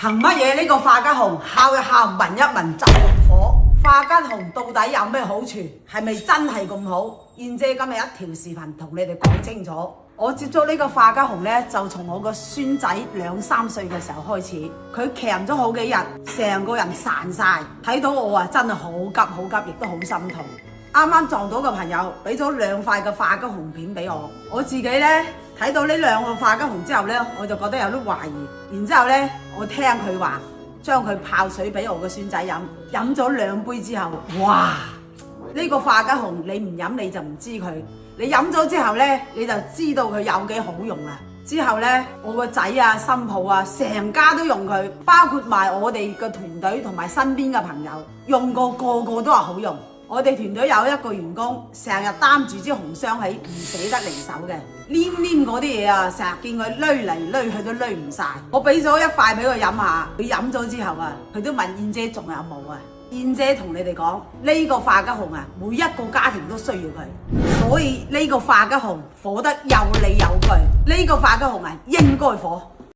憑乜嘢呢個化吉紅敲一敲聞一聞就入火？化吉紅到底有咩好處？係咪真係咁好？燕姐今日一條視頻同你哋講清楚。我接觸呢個化吉紅呢，就從我個孫仔2、3歲嘅時候開始，佢鉗咗好幾日，成個人散晒，睇到我啊真係好急好急，亦都好心痛。啱啱撞到個朋友，俾咗2塊嘅化吉紅片俾我，我自己呢，睇到呢2個化吉紅之後呢，我就覺得有啲懷疑。然之後呢，我聽佢話，將佢泡水俾我個孫仔飲，飲咗2杯之後，哇！呢個化吉紅你唔飲你就唔知佢，你飲咗之後呢，你就知道佢有幾好用啦。之後呢，我個仔啊、新抱啊，成家都用佢，包括埋我哋個團隊同埋身邊嘅朋友用過，個個都話好用。我哋團隊有一個員工，成日擔住支紅雙喜，唔捨得離手嘅，黏嗰啲嘢啊，成日見佢攏嚟攏去都攏唔晒。我俾咗1塊俾佢飲下，佢飲咗之後啊，佢都問燕姐仲有冇啊？燕姐同你哋講，呢個化吉紅啊，每一個家庭都需要佢，所以呢個化吉紅火得有理有據，呢個化吉紅啊應該火。